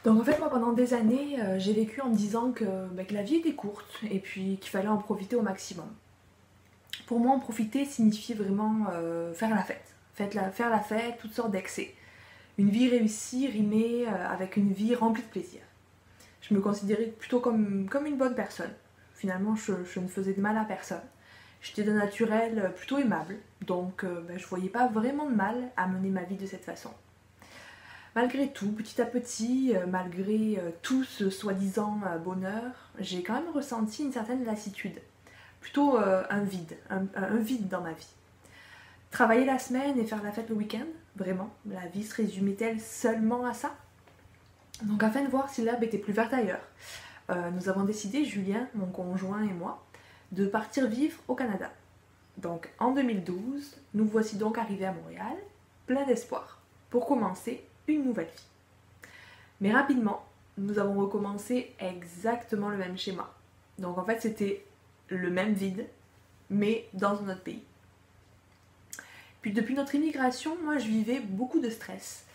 Donc en fait moi pendant des années j'ai vécu en me disant que la vie était courte et puis qu'il fallait en profiter au maximum. Pour moi en profiter signifiait vraiment faire la fête. Faire la fête, toutes sortes d'excès. Une vie réussie rimée avec une vie remplie de plaisir. Je me considérais plutôt comme une bonne personne. Finalement je ne faisais de mal à personne. J'étais de naturel plutôt aimable, donc je voyais pas vraiment de mal à mener ma vie de cette façon. Malgré tout, petit à petit, malgré tout ce soi-disant bonheur, j'ai quand même ressenti une certaine lassitude. Plutôt un vide dans ma vie. Travailler la semaine et faire la fête le week-end, vraiment, la vie se résumait-elle seulement à ça? Donc afin de voir si l'herbe était plus verte ailleurs, nous avons décidé, Julien, mon conjoint et moi, de partir vivre au Canada. Donc en 2012, nous voici donc arrivés à Montréal, plein d'espoir, pour commencer une nouvelle vie. Mais rapidement, nous avons recommencé exactement le même schéma. Donc en fait, c'était le même vide, mais dans un autre pays. Puis depuis notre immigration, moi je vivais beaucoup de stress.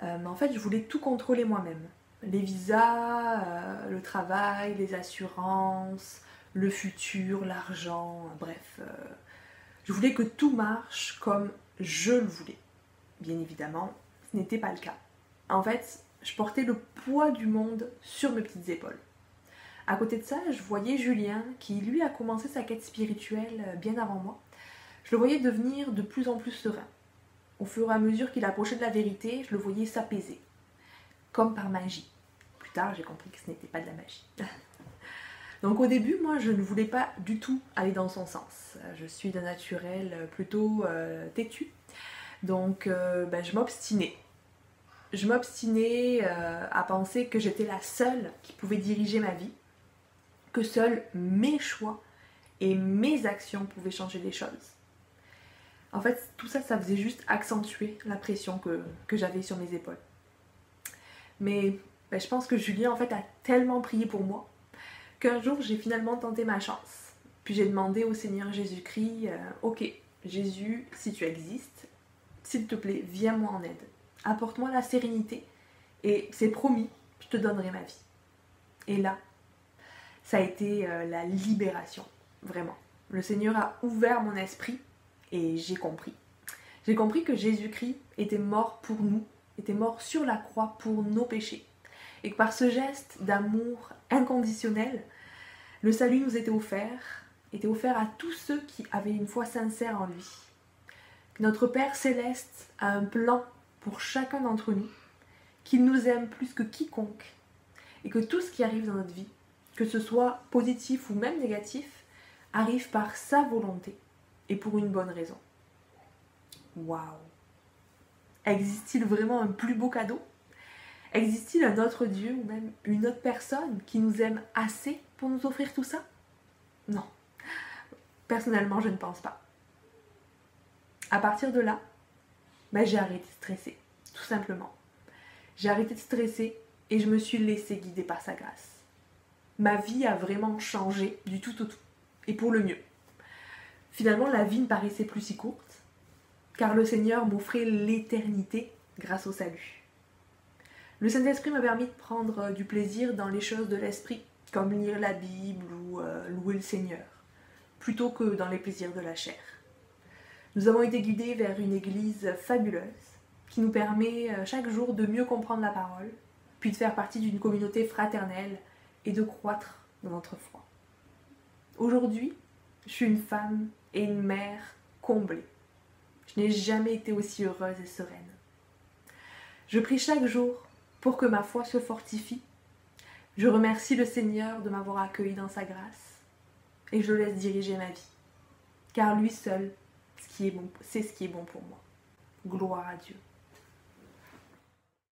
Mais en fait, je voulais tout contrôler moi-même. Les visas, le travail, les assurances, le futur, l'argent, bref. Je voulais que tout marche comme je le voulais. Bien évidemment, ce n'était pas le cas. En fait, je portais le poids du monde sur mes petites épaules. À côté de ça, je voyais Julien, qui lui a commencé sa quête spirituelle bien avant moi. Je le voyais devenir de plus en plus serein. Au fur et à mesure qu'il approchait de la vérité, je le voyais s'apaiser. Comme par magie. Plus tard, j'ai compris que ce n'était pas de la magie. Donc au début, moi, je ne voulais pas du tout aller dans son sens. Je suis d'un naturel plutôt têtu. Donc je m'obstinais. Je m'obstinais à penser que j'étais la seule qui pouvait diriger ma vie, que seuls mes choix et mes actions pouvaient changer les choses. En fait, tout ça, ça faisait juste accentuer la pression que j'avais sur mes épaules. Mais je pense que Julien, en fait, a tellement prié pour moi qu'un jour, j'ai finalement tenté ma chance. Puis j'ai demandé au Seigneur Jésus-Christ, ok, Jésus, si tu existes, s'il te plaît, viens-moi en aide. Apporte-moi la sérénité et c'est promis, je te donnerai ma vie. Et là, ça a été la libération, vraiment. Le Seigneur a ouvert mon esprit et j'ai compris. J'ai compris que Jésus-Christ était mort pour nous, était mort sur la croix pour nos péchés. Et que par ce geste d'amour inconditionnel, le salut nous était offert à tous ceux qui avaient une foi sincère en lui. Que notre Père Céleste a un plan pour chacun d'entre nous, qu'il nous aime plus que quiconque, et que tout ce qui arrive dans notre vie, que ce soit positif ou même négatif, arrive par sa volonté et pour une bonne raison. Waouh! Existe-t-il vraiment un plus beau cadeau? Existe-t-il un autre Dieu ou même une autre personne qui nous aime assez pour nous offrir tout ça? Non. Personnellement, je ne pense pas. À partir de là, j'ai arrêté de stresser, tout simplement. J'ai arrêté de stresser et je me suis laissée guider par sa grâce. Ma vie a vraiment changé du tout au tout, et pour le mieux. Finalement, la vie ne paraissait plus si courte, car le Seigneur m'offrait l'éternité grâce au salut. Le Saint-Esprit m'a permis de prendre du plaisir dans les choses de l'esprit, comme lire la Bible ou louer le Seigneur, plutôt que dans les plaisirs de la chair. Nous avons été guidés vers une église fabuleuse, qui nous permet chaque jour de mieux comprendre la parole, puis de faire partie d'une communauté fraternelle et de croître dans notre foi. Aujourd'hui, je suis une femme et une mère comblée. Je n'ai jamais été aussi heureuse et sereine. Je prie chaque jour pour que ma foi se fortifie. Je remercie le Seigneur de m'avoir accueilli dans sa grâce et je le laisse diriger ma vie. Car lui seul, c'est ce qui est bon pour moi. Gloire à Dieu.